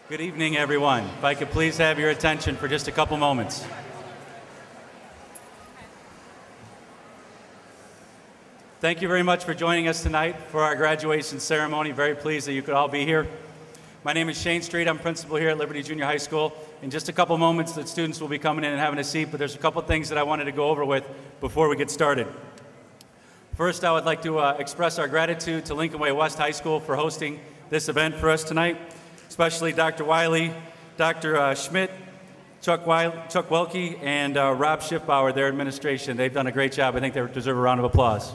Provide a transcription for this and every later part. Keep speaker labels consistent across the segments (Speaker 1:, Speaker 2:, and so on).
Speaker 1: Good evening, everyone. If I could please have your attention for just a couple moments. Thank you very much for joining us tonight for our graduation ceremony. Very pleased that you could all be here. My name is Shane Street. I'm principal here at Liberty Junior High School. In just a couple moments, the students will be coming in and having a seat, but there's a couple things that I wanted to go over with before we get started. First, I would like to express our gratitude to Lincoln Way West High School for hosting this event for us tonight, especially Dr. Wiley, Dr. Schmidt, Chuck Welke, and Rob Schiffbauer, their administration. They've done a great job. I think they deserve a round of applause.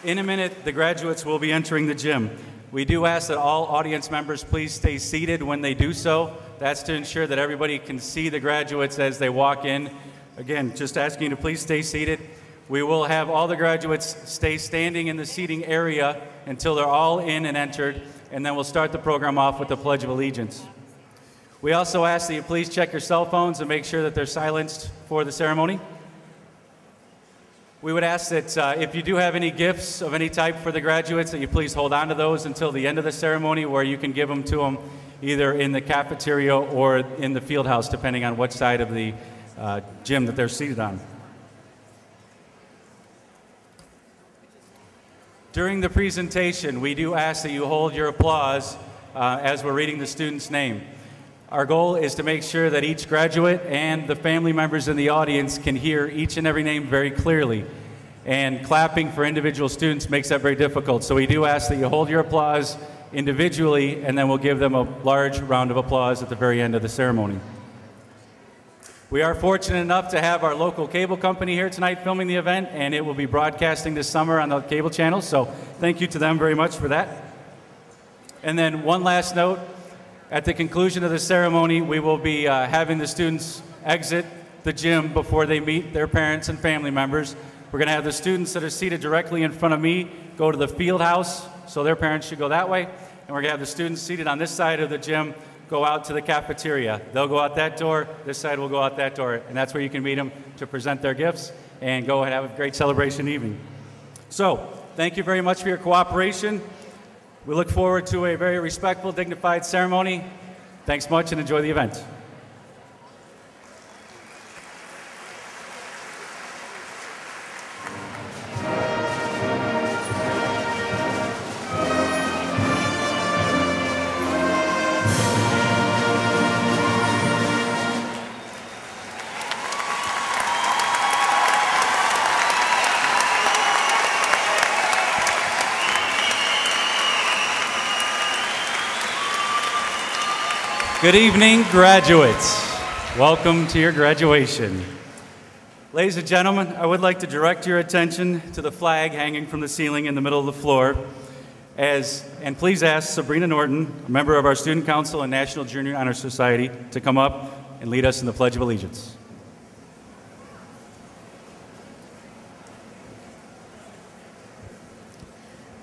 Speaker 1: In a minute, the graduates will be entering the gym. We do ask that all audience members please stay seated when they do so. That's to ensure that everybody can see the graduates as they walk in. Again, just asking you to please stay seated. We will have all the graduates stay standing in the seating area until they're all in and entered, and then we'll start the program off with the Pledge of Allegiance. We also ask that you please check your cell phones and make sure that they're silenced for the ceremony. We would ask that if you do have any gifts of any type for the graduates, that you please hold on to those until the end of the ceremony, where you can give them to them either in the cafeteria or in the field house, depending on what side of the gym that they're seated on. During the presentation, we do ask that you hold your applause as we're reading the student's name. Our goal is to make sure that each graduate and the family members in the audience can hear each and every name very clearly. And clapping for individual students makes that very difficult. So we do ask that you hold your applause individually, and then we'll give them a large round of applause at the very end of the ceremony. We are fortunate enough to have our local cable company here tonight filming the event, and it will be broadcasting this summer on the cable channel. So thank you to them very much for that. And then one last note. At the conclusion of the ceremony, we will be having the students exit the gym before they meet their parents and family members. We're going to have the students that are seated directly in front of me go to the field house, so their parents should go that way. And we're going to have the students seated on this side of the gym go out to the cafeteria. They'll go out that door, this side will go out that door, and that's where you can meet them to present their gifts and go and have a great celebration evening. So, thank you very much for your cooperation. We look forward to a very respectful, dignified ceremony. Thanks much and enjoy the event. Good evening, graduates. Welcome to your graduation. Ladies and gentlemen, I would like to direct your attention to the flag hanging from the ceiling in the middle of the floor. And please ask Sabrina Norton, a member of our Student Council and National Junior Honor Society, to come up and lead us in the Pledge of Allegiance.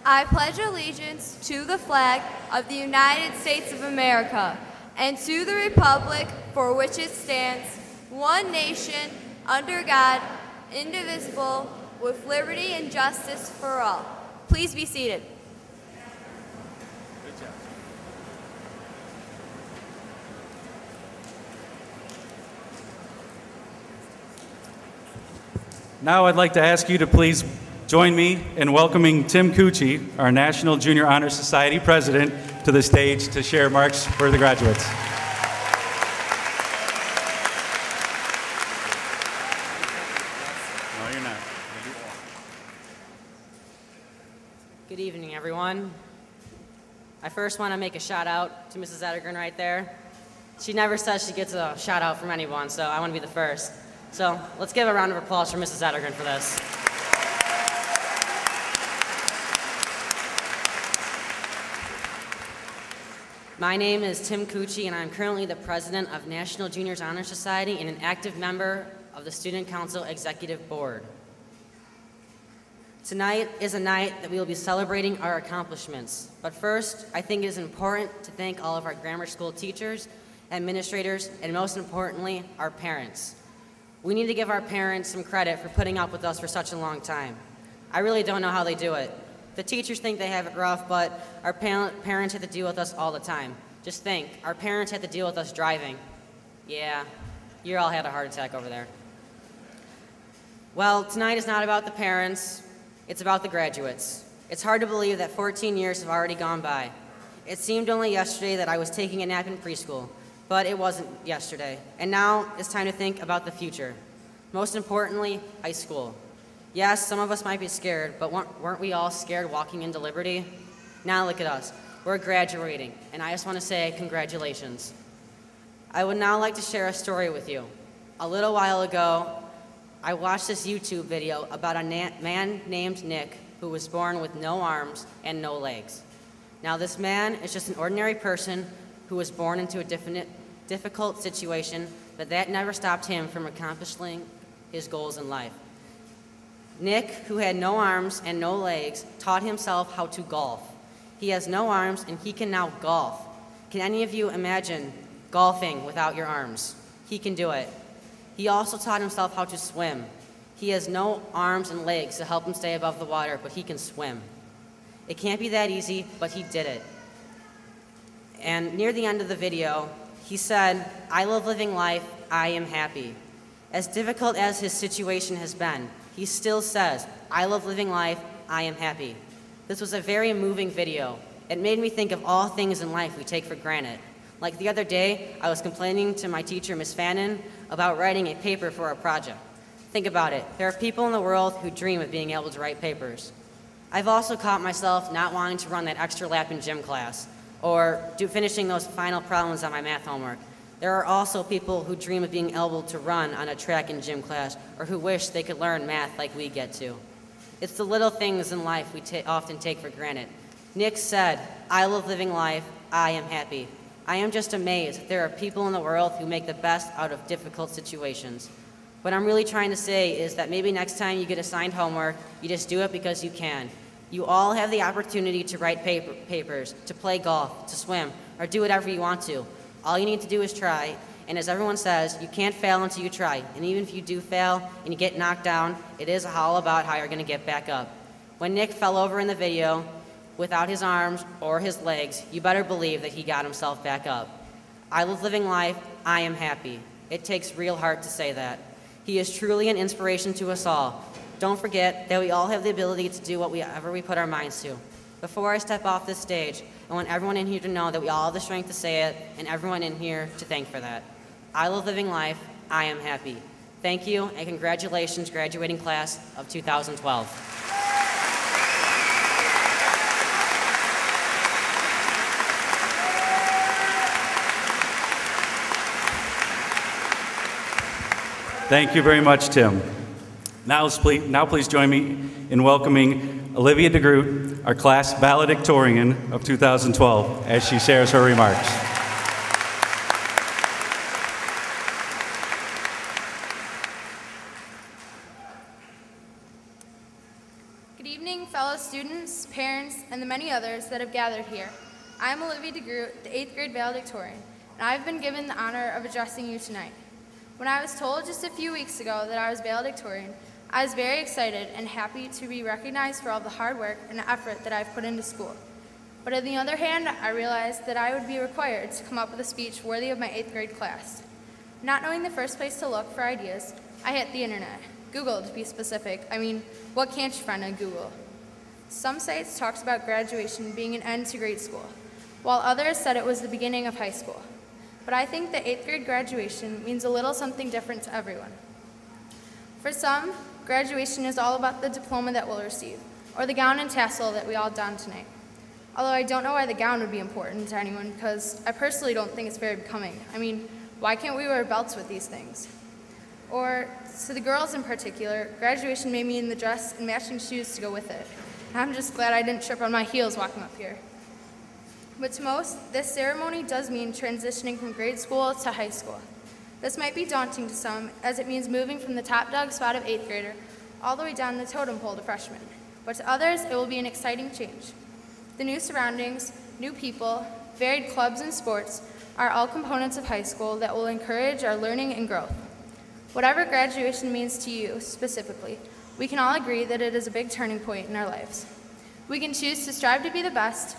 Speaker 2: I pledge allegiance to the flag of the United States of America and to the republic for which it stands, one nation, under God, indivisible, with liberty and justice for all. Please be seated.
Speaker 1: Good job. Now I'd like to ask you to please join me in welcoming Tim Cucci, our National Junior Honor Society president, to the stage to share marks for the graduates. No, you're not.
Speaker 3: Good evening, everyone. I first want to make a shout out to Mrs. Ettergren right there. She never says she gets a shout out from anyone, so I want to be the first. So let's give a round of applause for Mrs. Ettergren for this. My name is Tim Cucci, and I'm currently the president of National Juniors Honor Society and an active member of the Student Council Executive Board. Tonight is a night that we will be celebrating our accomplishments. But first, I think it is important to thank all of our grammar school teachers, administrators, and most importantly, our parents. We need to give our parents some credit for putting up with us for such a long time. I really don't know how they do it. The teachers think they have it rough, but our parents have to deal with us all the time. Just think, our parents had to deal with us driving. Yeah, you all had a heart attack over there. Well, tonight is not about the parents, it's about the graduates. It's hard to believe that 14 years have already gone by. It seemed only yesterday that I was taking a nap in preschool, but it wasn't yesterday. And now it's time to think about the future. Most importantly, high school. Yes, some of us might be scared, but weren't we all scared walking into Liberty? Now look at us. We're graduating, and I just want to say congratulations. I would now like to share a story with you. A little while ago, I watched this YouTube video about a man named Nick who was born with no arms and no legs. Now this man is just an ordinary person who was born into a difficult situation, but that never stopped him from accomplishing his goals in life. Nick, who had no arms and no legs, taught himself how to golf. He has no arms and he can now golf. Can any of you imagine golfing without your arms? He can do it. He also taught himself how to swim. He has no arms and legs to help him stay above the water, but he can swim. It can't be that easy, but he did it. And near the end of the video, he said, "I love living life, I am happy." As difficult as his situation has been, he still says, "I love living life, I am happy." This was a very moving video. It made me think of all things in life we take for granted. Like the other day, I was complaining to my teacher, Miss Fannin, about writing a paper for a project. Think about it. There are people in the world who dream of being able to write papers. I've also caught myself not wanting to run that extra lap in gym class or finishing those final problems on my math homework. There are also people who dream of being able to run on a track in gym class or who wish they could learn math like we get to. It's the little things in life we often take for granted. Nick said, "I love living life, I am happy." I am just amazed that there are people in the world who make the best out of difficult situations. What I'm really trying to say is that maybe next time you get assigned homework, you just do it because you can. You all have the opportunity to write papers, to play golf, to swim, or do whatever you want to. All you need to do is try, and as everyone says, you can't fail until you try. And even if you do fail and you get knocked down, it is all about how you're going to get back up. When Nick fell over in the video, without his arms or his legs, you better believe that he got himself back up. I love living life, I am happy. It takes real heart to say that. He is truly an inspiration to us all. Don't forget that we all have the ability to do whatever we put our minds to. Before I step off this stage, I want everyone in here to know that we all have the strength to say it, and everyone in here to thank for that. I love living life, I am happy. Thank you, and congratulations, graduating class of 2012.
Speaker 1: Thank you very much, Tim. Now please join me in welcoming Olivia DeGroot, our class valedictorian of 2012, as she shares her remarks.
Speaker 2: Good evening, fellow students, parents, and the many others that have gathered here. I am Olivia DeGroot, the 8th grade valedictorian, and I have been given the honor of addressing you tonight. When I was told just a few weeks ago that I was valedictorian, I was very excited and happy to be recognized for all the hard work and effort that I've put into school. But on the other hand, I realized that I would be required to come up with a speech worthy of my 8th grade class. Not knowing the first place to look for ideas, I hit the internet. Google, to be specific. I mean, what can't you find on Google? Some sites talked about graduation being an end to grade school, while others said it was the beginning of high school. But I think that 8th grade graduation means a little something different to everyone. For some, graduation is all about the diploma that we'll receive, or the gown and tassel that we all don tonight. Although I don't know why the gown would be important to anyone, because I personally don't think it's very becoming. I mean, why can't we wear belts with these things? Or, to the girls in particular, graduation may mean the dress and matching shoes to go with it. I'm just glad I didn't trip on my heels walking up here. But to most, this ceremony does mean transitioning from grade school to high school. This might be daunting to some, as it means moving from the top dog spot of 8th grader all the way down the totem pole to freshman. But to others, it will be an exciting change. The new surroundings, new people, varied clubs and sports are all components of high school that will encourage our learning and growth. Whatever graduation means to you specifically,
Speaker 4: We can all agree that it is a big turning point in our lives. We can choose to strive to be the best,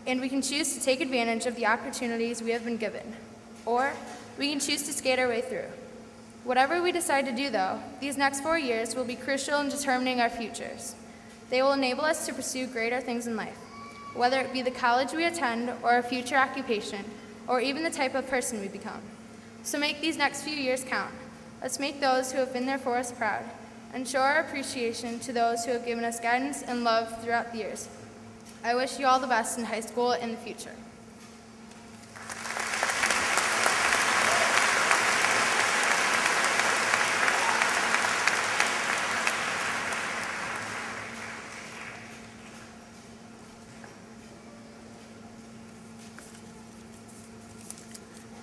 Speaker 4: and we can choose to take advantage of the opportunities we have been given. Or we can choose to skate our way through. Whatever we decide to do, though, these next 4 years will be crucial in determining our futures. They will enable us to pursue greater things in life, whether it be the college we attend or a future occupation, or even the type of person we become. So make these next few years count. Let's make those who have been there for us proud, and show our appreciation to those who have given us guidance and love throughout the years. I wish you all the best in high school and the future.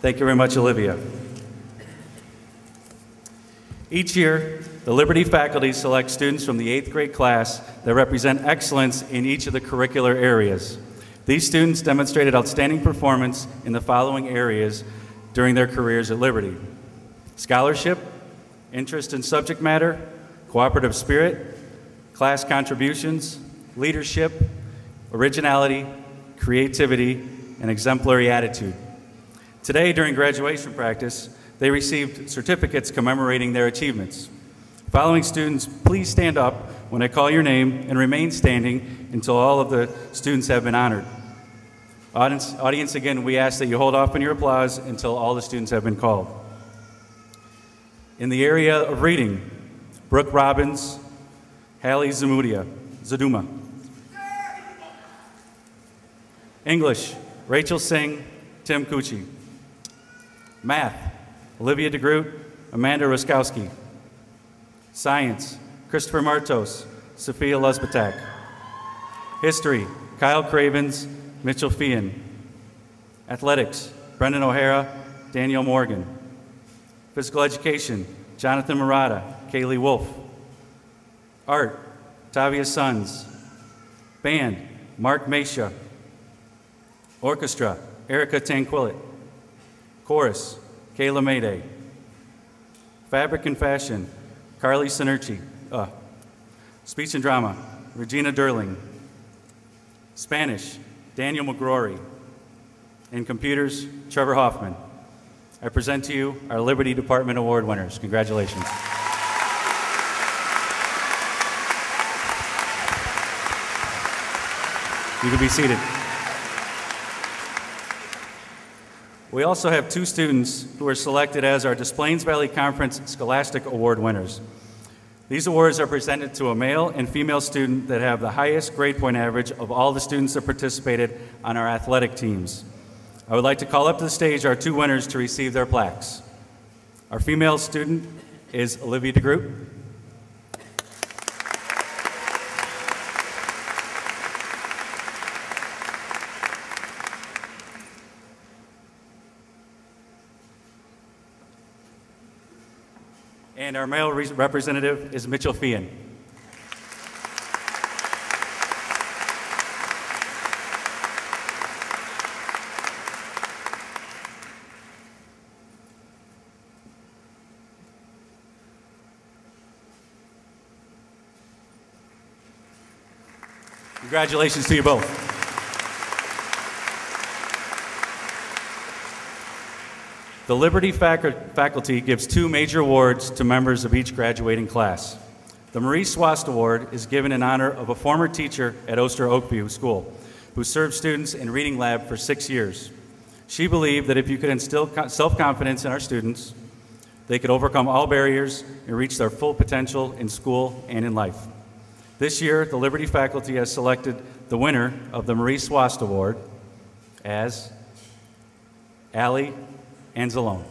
Speaker 1: Thank you very much, Olivia. Each year, the Liberty faculty select students from the 8th grade class that represent excellence in each of the curricular areas. These students demonstrated outstanding performance in the following areas during their careers at Liberty: scholarship, interest in subject matter, cooperative spirit, class contributions, leadership, originality, creativity, and exemplary attitude. Today, during graduation practice, they received certificates commemorating their achievements. Following students, please stand up when I call your name and remain standing until all of the students have been honored. Audience, again, we ask that you hold off on your applause until all the students have been called. In the area of reading, Brooke Robbins, Hallie Zaduma. English, Rachel Singh, Tim Cucci. Math, Olivia DeGroot, Amanda Roskowski. Science, Christopher Martos, Sophia Luzbatak. History, Kyle Cravens, Mitchell Feehan. Athletics, Brendan O'Hara, Danielle Morgan. Physical education, Jonathan Murata, Kaylee Wolf. Art, Tavia Sons. Band, Mark Mesha. Orchestra, Erica Tanquillet. Chorus, Kayla Mayday. Fabric and fashion, Carly Sinerci. Speech and drama, Regina Durling. Spanish, Daniel McGrory. And computers, Trevor Hoffman. I present to you our Liberty Department Award winners. Congratulations. You can be seated. We also have 2 students who were selected as our Des Plaines Valley Conference Scholastic Award winners. These awards are presented to a male and female student that have the highest grade point average of all the students that participated on our athletic teams. I would like to call up to the stage our 2 winners to receive their plaques. Our female student is Olivia DeGroot. And our male representative is Mitchell Feehan. Congratulations to you both. The Liberty faculty gives 2 major awards to members of each graduating class. The Marie Swast Award is given in honor of a former teacher at Oster Oakview School who served students in reading lab for 6 years. She believed that if you could instill self-confidence in our students, they could overcome all barriers and reach their full potential in school and in life. This year, the Liberty faculty has selected the winner of the Marie Swast Award as Allie Anzalone.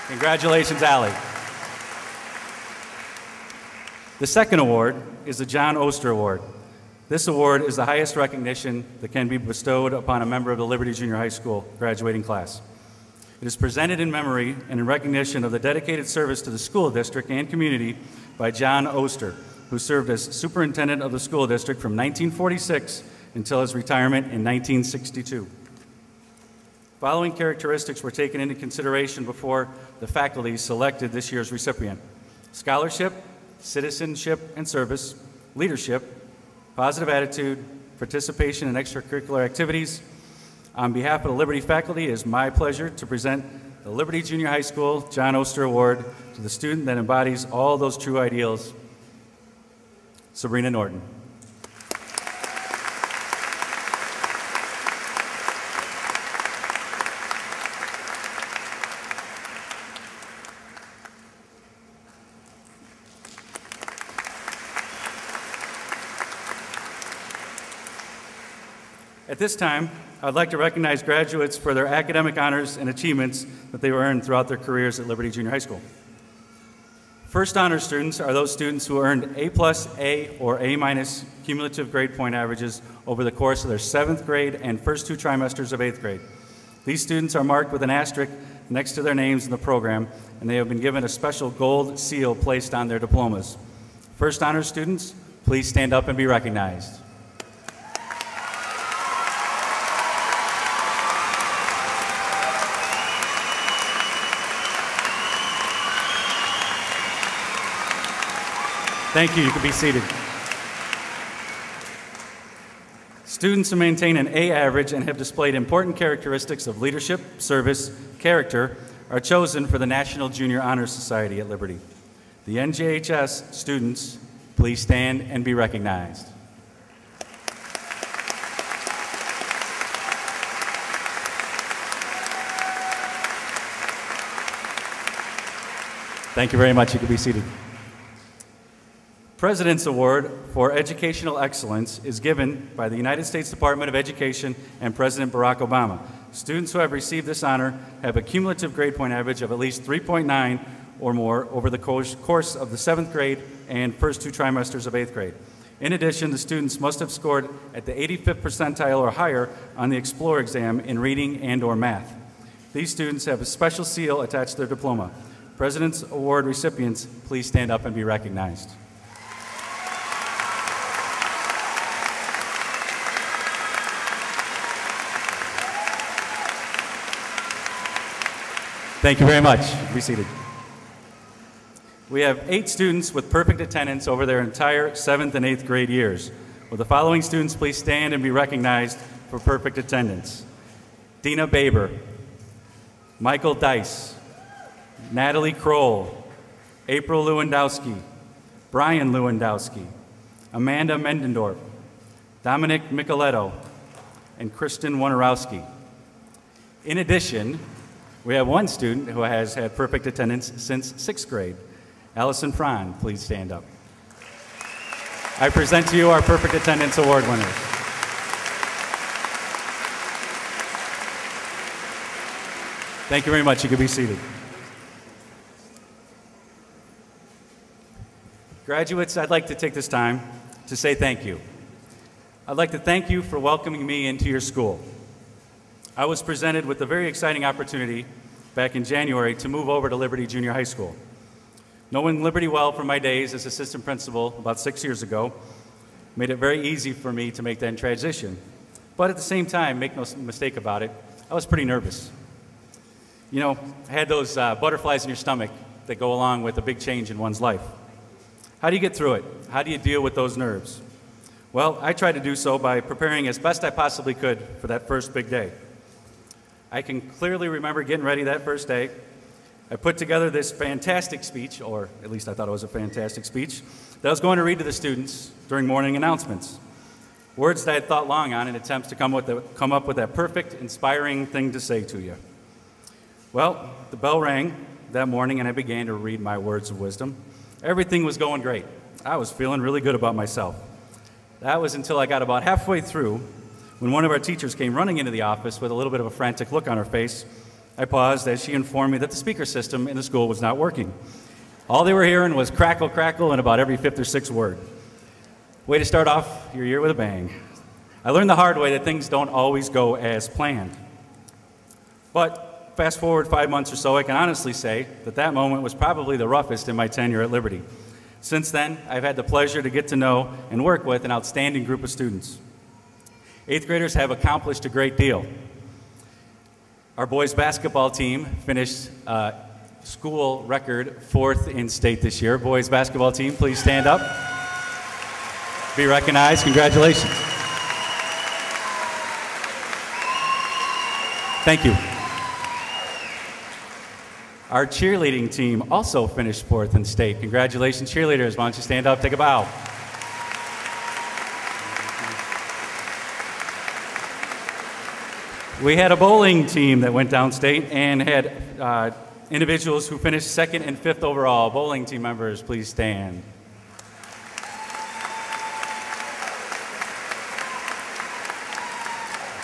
Speaker 1: Congratulations, Allie. The second award is the John Oster Award. This award is the highest recognition that can be bestowed upon a member of the Liberty Junior High School graduating class. It is presented in memory and in recognition of the dedicated service to the school district and community by John Oster, who served as superintendent of the school district from 1946 until his retirement in 1962. Following characteristics were taken into consideration before the faculty selected this year's recipient: scholarship, citizenship and service, leadership, positive attitude, participation in extracurricular activities. On behalf of the Liberty faculty, it is my pleasure to present the Liberty Junior High School John Oster Award to the student that embodies all those true ideals, Sabrina Norton. At this time, I'd like to recognize graduates for their academic honors and achievements that they earned throughout their careers at Liberty Junior High School. First honor students are those students who earned A+, A, or A- cumulative grade point averages over the course of their 7th grade and first 2 trimesters of 8th grade. These students are marked with an asterisk next to their names in the program, and they have been given a special gold seal placed on their diplomas. First honor students, please stand up and be recognized. Thank you. You can be seated. Students who maintain an A average and have displayed important characteristics of leadership, service, character are chosen for the National Junior Honor Society at Liberty. The NJHS students, please stand and be recognized. Thank you very much. You can be seated. President's Award for Educational Excellence is given by the United States Department of Education and President Barack Obama. Students who have received this honor have a cumulative grade point average of at least 3.9 or more over the course of the 7th grade and first 2 trimesters of 8th grade. In addition, the students must have scored at the 85th percentile or higher on the Explore exam in reading and/or math. These students have a special seal attached to their diploma. President's Award recipients, please stand up and be recognized. Thank you very much. Be seated. We have 8 students with perfect attendance over their entire 7th and 8th grade years. Will the following students please stand and be recognized for perfect attendance? Dina Baber, Michael Dice, Natalie Kroll, April Lewandowski, Brian Lewandowski, Amanda Mendendorf, Dominic Micheletto, and Kristen Wonarowski. In addition, we have 1 student who has had perfect attendance since 6th grade. Allison Fran, please stand up. I present to you our Perfect Attendance Award winners. Thank you very much. You can be seated. Graduates, I'd like to take this time to say thank you. I'd like to thank you for welcoming me into your school. I was presented with a very exciting opportunity back in January to move over to Liberty Junior High School. Knowing Liberty well from my days as assistant principal about 6 years ago made it very easy for me to make that transition. But at the same time, make no mistake about it, I was pretty nervous. You know, I had those butterflies in your stomach that go along with a big change in one's life. How do you get through it? How do you deal with those nerves? Well, I tried to do so by preparing as best I possibly could for that first big day. I can clearly remember getting ready that first day. I put together this fantastic speech, or at least I thought it was a fantastic speech, that I was going to read to the students during morning announcements. Words that I had thought long on in attempts to come up with that perfect, inspiring thing to say to you. Well, the bell rang that morning and I began to read my words of wisdom. Everything was going great. I was feeling really good about myself. That was until I got about halfway through when one of our teachers came running into the office with a little bit of a frantic look on her face. I paused as she informed me that the speaker system in the school was not working. All they were hearing was crackle, crackle, and about every 5th or 6th word. Way to start off your year with a bang. I learned the hard way that things don't always go as planned. But fast forward 5 months or so, I can honestly say that that moment was probably the roughest in my tenure at Liberty. Since then, I've had the pleasure to get to know and work with an outstanding group of students. 8th graders have accomplished a great deal. Our boys basketball team finished school record 4th in state this year. Boys basketball team, please stand up. Be recognized. Congratulations. Thank you. Our cheerleading team also finished 4th in state. Congratulations, cheerleaders. Why don't you stand up, take a bow. We had a bowling team that went downstate and had individuals who finished 2nd and 5th overall. Bowling team members, please stand.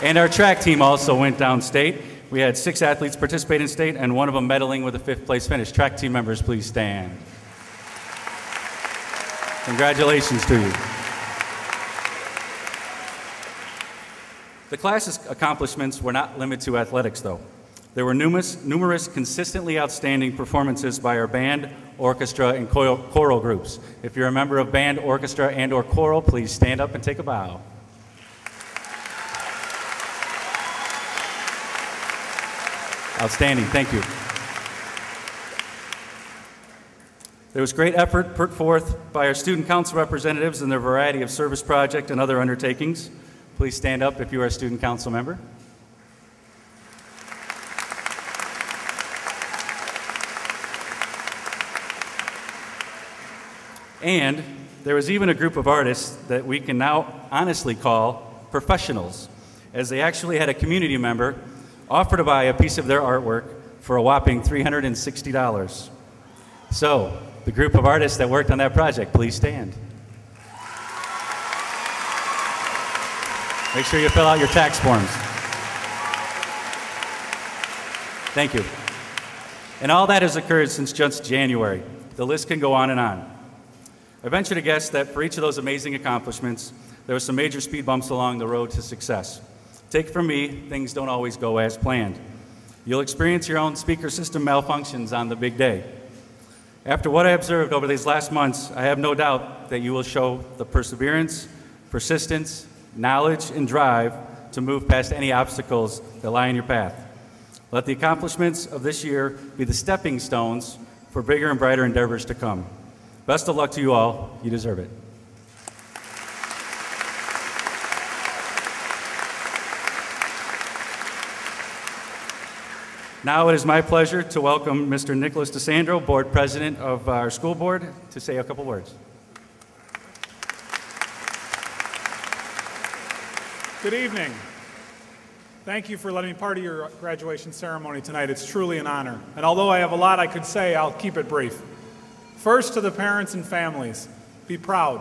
Speaker 1: And our track team also went downstate. We had 6 athletes participate in state and 1 of them medaling with a 5th place finish. Track team members, please stand. Congratulations to you. The class's accomplishments were not limited to athletics, though. There were numerous consistently outstanding performances by our band, orchestra, and choral groups. If you're a member of band, orchestra, and/or choral, please stand up and take a bow. Outstanding, thank you. There was great effort put forth by our student council representatives in their variety of service project and other undertakings. Please stand up if you are a student council member. And there was even a group of artists that we can now honestly call professionals, as they actually had a community member offer to buy a piece of their artwork for a whopping $360. So, the group of artists that worked on that project, please stand. Make sure you fill out your tax forms. Thank you. And all that has occurred since just January. The list can go on and on. I venture to guess that for each of those amazing accomplishments, there were some major speed bumps along the road to success. Take it from me, things don't always go as planned. You'll experience your own speaker system malfunctions on the big day. After what I observed over these last months, I have no doubt that you will show the perseverance, persistence, knowledge, and drive to move past any obstacles that lie in your path. Let the accomplishments of this year be the stepping stones for bigger and brighter endeavors to come. Best of luck to you all. You deserve it. Now it is my pleasure to welcome Mr. Nicholas DeSandro, Board President of our school board, to say a couple words.
Speaker 5: Good evening. Thank you for letting me part of your graduation ceremony tonight. It's truly an honor. And although I have a lot I could say, I'll keep it brief. First, to the parents and families, be proud.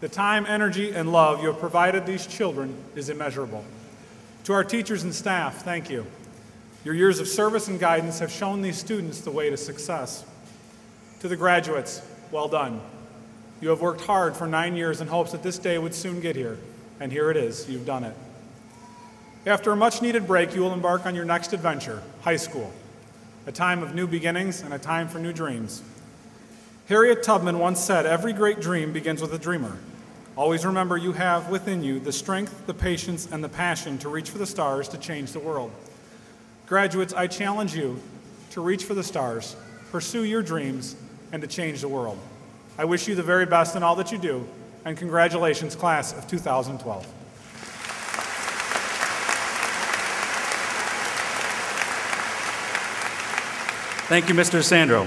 Speaker 5: The time, energy, and love you have provided these children is immeasurable. To our teachers and staff, thank you. Your years of service and guidance have shown these students the way to success. To the graduates, well done. You have worked hard for 9 years in hopes that this day would soon get here, and here it is, you've done it. After a much-needed break, you will embark on your next adventure, high school, a time of new beginnings and a time for new dreams. Harriet Tubman once said, "Every great dream begins with a dreamer." Always remember you have within you the strength, the patience, and the passion to reach for the stars to change the world. Graduates, I challenge you to reach for the stars, pursue your dreams, and to change the world. I wish you the very best in all that you do, and congratulations, class of 2012.
Speaker 1: Thank you, Mr. DeSandro.